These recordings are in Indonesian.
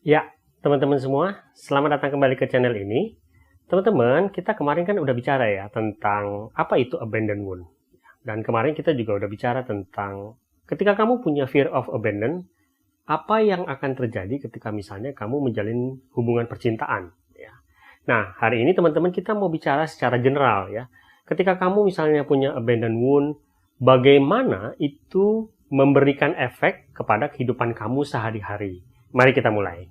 Ya, teman-teman semua, selamat datang kembali ke channel ini. Teman-teman, kita kemarin kan udah bicara ya tentang apa itu abandon wound. Dan kemarin kita juga udah bicara tentang ketika kamu punya fear of abandon, apa yang akan terjadi ketika misalnya kamu menjalin hubungan percintaan. Ya. Nah, hari ini teman-teman kita mau bicara secara general ya. Ketika kamu misalnya punya abandon wound, bagaimana itu memberikan efek kepada kehidupan kamu sehari-hari. Mari kita mulai.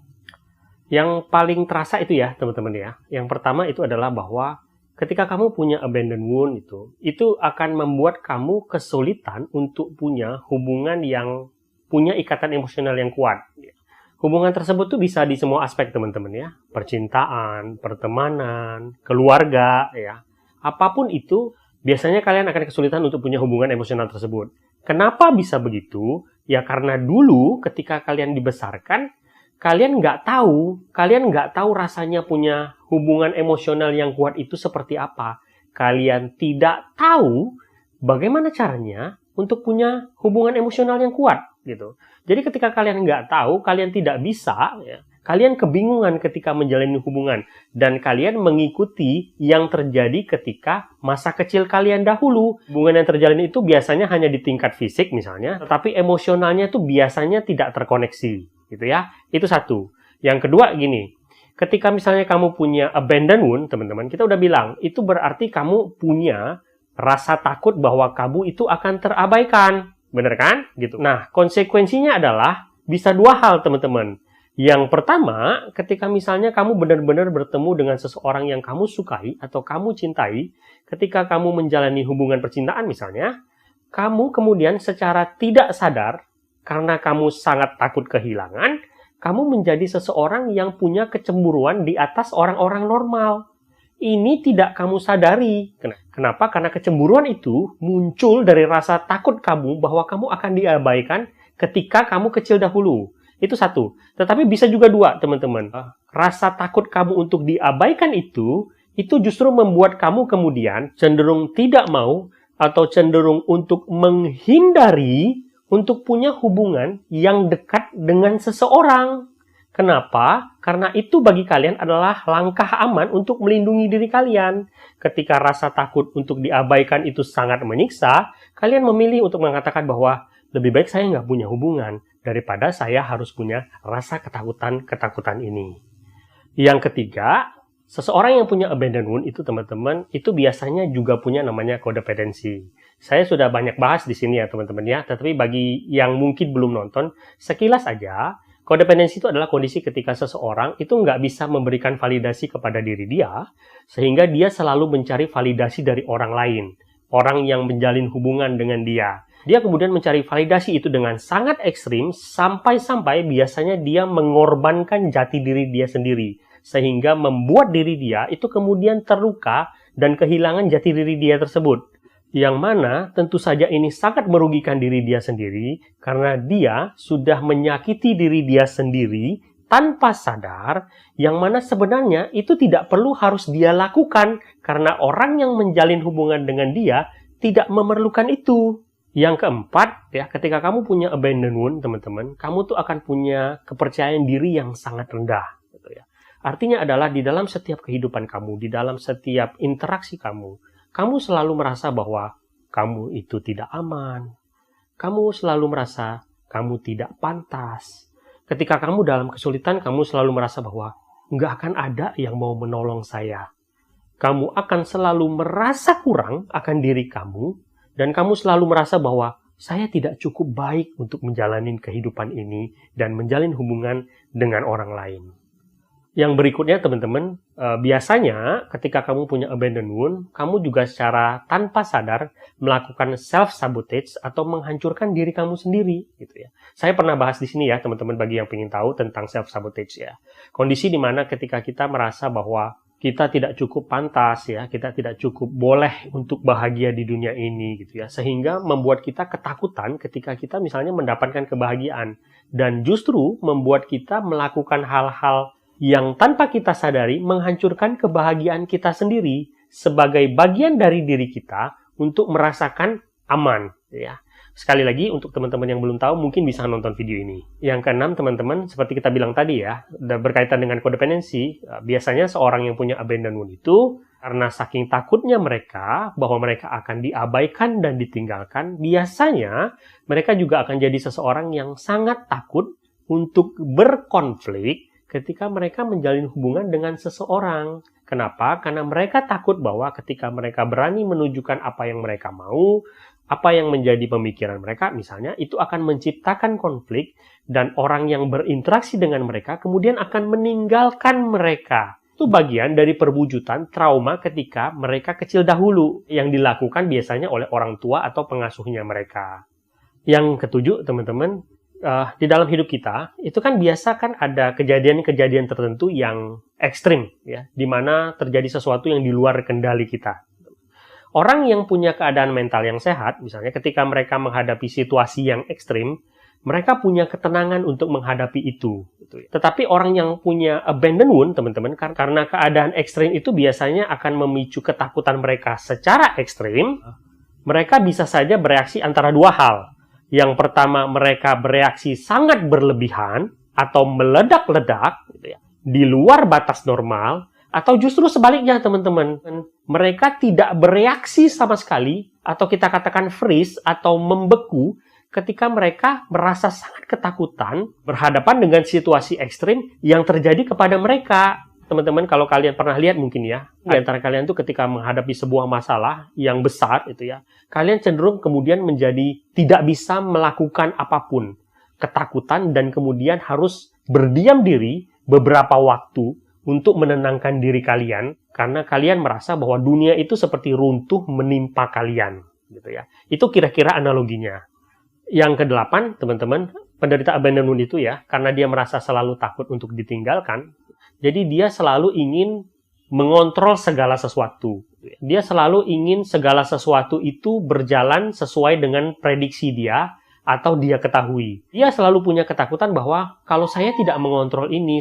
Yang paling terasa itu ya teman-teman ya. Yang pertama itu adalah bahwa ketika kamu punya abandon wound itu akan membuat kamu kesulitan untuk punya hubungan yang punya ikatan emosional yang kuat. Hubungan tersebut tuh bisa di semua aspek teman-teman ya. Percintaan, pertemanan, keluarga ya. Apapun itu, biasanya kalian akan kesulitan untuk punya hubungan emosional tersebut. Kenapa bisa begitu? Ya karena dulu ketika kalian dibesarkan, kalian nggak tahu rasanya punya hubungan emosional yang kuat itu seperti apa. Kalian tidak tahu bagaimana caranya untuk punya hubungan emosional yang kuat gitu. Jadi ketika kalian nggak tahu, kalian tidak bisa, ya, kalian kebingungan ketika menjalani hubungan dan kalian mengikuti yang terjadi ketika masa kecil kalian dahulu. Hubungan yang terjalin itu biasanya hanya di tingkat fisik misalnya, tetapi emosionalnya itu biasanya tidak terkoneksi, gitu ya. Itu satu. Yang kedua gini, ketika misalnya kamu punya abandon wound, teman-teman, kita udah bilang, itu berarti kamu punya rasa takut bahwa kamu itu akan terabaikan. Bener kan? Gitu. Nah, konsekuensinya adalah bisa dua hal, teman-teman. Yang pertama, ketika misalnya kamu benar-benar bertemu dengan seseorang yang kamu sukai atau kamu cintai, ketika kamu menjalani hubungan percintaan misalnya, kamu kemudian secara tidak sadar, karena kamu sangat takut kehilangan, kamu menjadi seseorang yang punya kecemburuan di atas orang-orang normal. Ini tidak kamu sadari. Kenapa? Karena kecemburuan itu muncul dari rasa takut kamu bahwa kamu akan diabaikan ketika kamu kecil dahulu. Itu satu. Tetapi bisa juga dua, teman-teman. Rasa takut kamu untuk diabaikan itu justru membuat kamu kemudian cenderung tidak mau atau cenderung untuk menghindari untuk punya hubungan yang dekat dengan seseorang. Kenapa? Karena itu bagi kalian adalah langkah aman untuk melindungi diri kalian. Ketika rasa takut untuk diabaikan itu sangat menyiksa, kalian memilih untuk mengatakan bahwa lebih baik saya nggak punya hubungan daripada saya harus punya rasa ketakutan ini. Yang ketiga, seseorang yang punya abandon wound itu teman-teman, itu biasanya juga punya namanya codependency. Saya sudah banyak bahas di sini ya teman-teman ya, tetapi bagi yang mungkin belum nonton, sekilas aja, codependency itu adalah kondisi ketika seseorang itu nggak bisa memberikan validasi kepada diri dia, sehingga dia selalu mencari validasi dari orang lain, orang yang menjalin hubungan dengan dia. Dia kemudian mencari validasi itu dengan sangat ekstrim, sampai-sampai biasanya dia mengorbankan jati diri dia sendiri, sehingga membuat diri dia itu kemudian terluka dan kehilangan jati diri dia tersebut. Yang mana tentu saja ini sangat merugikan diri dia sendiri karena dia sudah menyakiti diri dia sendiri tanpa sadar, yang mana sebenarnya itu tidak perlu harus dia lakukan karena orang yang menjalin hubungan dengan dia tidak memerlukan itu. Yang keempat, ya, ketika kamu punya abandon wound, teman-teman, kamu tuh akan punya kepercayaan diri yang sangat rendah. Gitu ya. Artinya adalah di dalam setiap kehidupan kamu, di dalam setiap interaksi kamu selalu merasa bahwa kamu itu tidak aman. Kamu selalu merasa kamu tidak pantas. Ketika kamu dalam kesulitan, kamu selalu merasa bahwa nggak akan ada yang mau menolong saya. Kamu akan selalu merasa kurang akan diri kamu, dan kamu selalu merasa bahwa saya tidak cukup baik untuk menjalani kehidupan ini dan menjalin hubungan dengan orang lain. Yang berikutnya teman-teman, biasanya ketika kamu punya abandon wound, kamu juga secara tanpa sadar melakukan self-sabotage atau menghancurkan diri kamu sendiri. Gitu ya. Saya pernah bahas di sini ya teman-teman bagi yang ingin tahu tentang self-sabotage ya. Kondisi di mana ketika kita merasa bahwa kita tidak cukup pantas ya, kita tidak cukup boleh untuk bahagia di dunia ini gitu ya, sehingga membuat kita ketakutan ketika kita misalnya mendapatkan kebahagiaan dan justru membuat kita melakukan hal-hal yang tanpa kita sadari menghancurkan kebahagiaan kita sendiri sebagai bagian dari diri kita untuk merasakan aman ya. Sekali lagi, untuk teman-teman yang belum tahu, mungkin bisa nonton video ini. Yang keenam, teman-teman, seperti kita bilang tadi ya, berkaitan dengan kodependensi, biasanya seorang yang punya abandoned wound itu, karena saking takutnya mereka, bahwa mereka akan diabaikan dan ditinggalkan, biasanya mereka juga akan jadi seseorang yang sangat takut untuk berkonflik ketika mereka menjalin hubungan dengan seseorang. Kenapa? Karena mereka takut bahwa ketika mereka berani menunjukkan apa yang mereka mau, apa yang menjadi pemikiran mereka, misalnya, itu akan menciptakan konflik, dan orang yang berinteraksi dengan mereka kemudian akan meninggalkan mereka. Itu bagian dari perwujudan trauma ketika mereka kecil dahulu, yang dilakukan biasanya oleh orang tua atau pengasuhnya mereka. Yang ketujuh, teman-teman, di dalam hidup kita, itu kan biasa kan ada kejadian-kejadian tertentu yang ekstrim, ya, di mana terjadi sesuatu yang di luar kendali kita. Orang yang punya keadaan mental yang sehat, misalnya ketika mereka menghadapi situasi yang ekstrim, mereka punya ketenangan untuk menghadapi itu. Tetapi orang yang punya abandoned wound, teman-teman, karena keadaan ekstrim itu biasanya akan memicu ketakutan mereka secara ekstrim, mereka bisa saja bereaksi antara dua hal. Yang pertama, mereka bereaksi sangat berlebihan atau meledak-ledak, di luar batas normal, atau justru sebaliknya, teman-teman. Mereka tidak bereaksi sama sekali, atau kita katakan freeze atau membeku, ketika mereka merasa sangat ketakutan berhadapan dengan situasi ekstrim yang terjadi kepada mereka. Teman-teman, kalau kalian pernah lihat mungkin ya, di antara kalian tuh ketika menghadapi sebuah masalah yang besar, itu ya, kalian cenderung kemudian menjadi tidak bisa melakukan apapun. Ketakutan, dan kemudian harus berdiam diri beberapa waktu untuk menenangkan diri kalian, karena kalian merasa bahwa dunia itu seperti runtuh menimpa kalian, gitu ya. Itu kira-kira analoginya. Yang kedelapan, teman-teman, penderita abandoned wound itu ya, karena dia merasa selalu takut untuk ditinggalkan, jadi dia selalu ingin mengontrol segala sesuatu. Dia selalu ingin segala sesuatu itu berjalan sesuai dengan prediksi dia, atau dia ketahui. Dia selalu punya ketakutan bahwa kalau saya tidak mengontrol ini,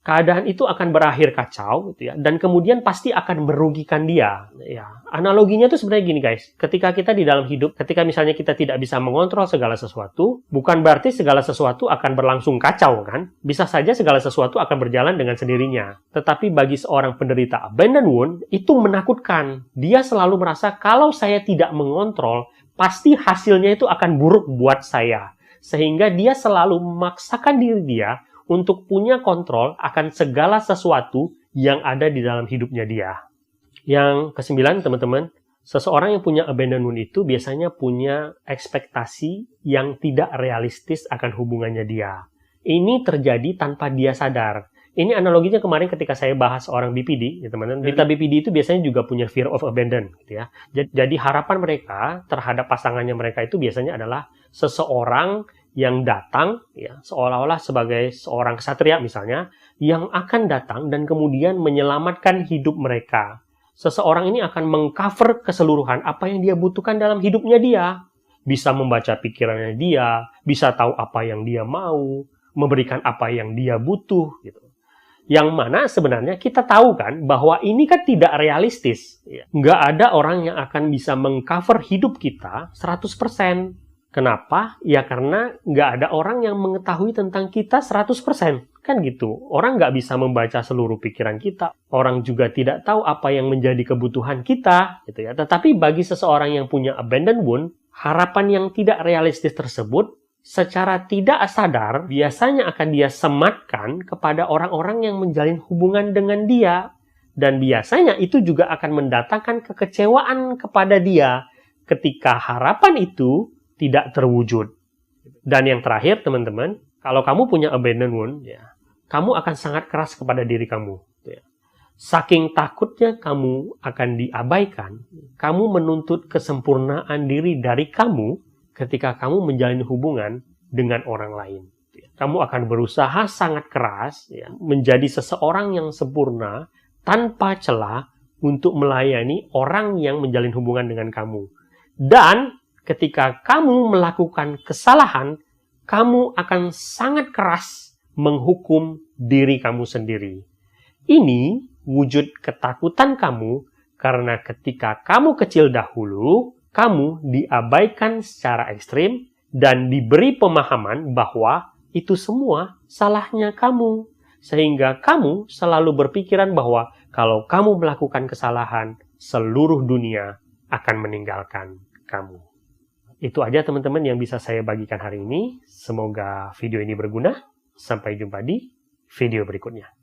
keadaan itu akan berakhir kacau, gitu ya, dan kemudian pasti akan merugikan dia. Ya, analoginya itu sebenarnya gini, guys. Ketika kita di dalam hidup, ketika misalnya kita tidak bisa mengontrol segala sesuatu, bukan berarti segala sesuatu akan berlangsung kacau, kan? Bisa saja segala sesuatu akan berjalan dengan sendirinya. Tetapi bagi seorang penderita abandoned wound, itu menakutkan. Dia selalu merasa kalau saya tidak mengontrol, pasti hasilnya itu akan buruk buat saya. Sehingga dia selalu memaksakan diri dia untuk punya kontrol akan segala sesuatu yang ada di dalam hidupnya dia. Yang kesembilan, teman-teman, seseorang yang punya abandoned wound itu biasanya punya ekspektasi yang tidak realistis akan hubungannya dia. Ini terjadi tanpa dia sadar. Ini analoginya kemarin ketika saya bahas orang BPD, ya teman-teman. Penderita BPD itu biasanya juga punya fear of abandon, gitu ya. Jadi harapan mereka terhadap pasangannya mereka itu biasanya adalah seseorang yang datang, ya, seolah-olah sebagai seorang ksatria misalnya, yang akan datang dan kemudian menyelamatkan hidup mereka. Seseorang ini akan mengcover keseluruhan apa yang dia butuhkan dalam hidupnya dia. Bisa membaca pikirannya dia, bisa tahu apa yang dia mau, memberikan apa yang dia butuh, gitu. Yang mana sebenarnya kita tahu kan bahwa ini kan tidak realistis. Nggak ada orang yang akan bisa mengcover hidup kita 100%. Kenapa? Ya karena nggak ada orang yang mengetahui tentang kita 100%. Kan gitu. Orang nggak bisa membaca seluruh pikiran kita. Orang juga tidak tahu apa yang menjadi kebutuhan kita, gitu ya. Tetapi bagi seseorang yang punya abandoned wound, harapan yang tidak realistis tersebut secara tidak sadar biasanya akan dia sematkan kepada orang-orang yang menjalin hubungan dengan dia. Dan biasanya itu juga akan mendatangkan kekecewaan kepada dia ketika harapan itu tidak terwujud. Dan yang terakhir, teman-teman, kalau kamu punya abandoned wound, ya, kamu akan sangat keras kepada diri kamu. Ya. Saking takutnya kamu akan diabaikan, kamu menuntut kesempurnaan diri dari kamu ketika kamu menjalin hubungan dengan orang lain. Ya. Kamu akan berusaha sangat keras, ya, menjadi seseorang yang sempurna tanpa celah untuk melayani orang yang menjalin hubungan dengan kamu. Dan ketika kamu melakukan kesalahan, kamu akan sangat keras menghukum diri kamu sendiri. Ini wujud ketakutan kamu karena ketika kamu kecil dahulu, kamu diabaikan secara ekstrim dan diberi pemahaman bahwa itu semua salahnya kamu. Sehingga kamu selalu berpikiran bahwa kalau kamu melakukan kesalahan, seluruh dunia akan meninggalkan kamu. Itu aja teman-teman yang bisa saya bagikan hari ini. Semoga video ini berguna. Sampai jumpa di video berikutnya.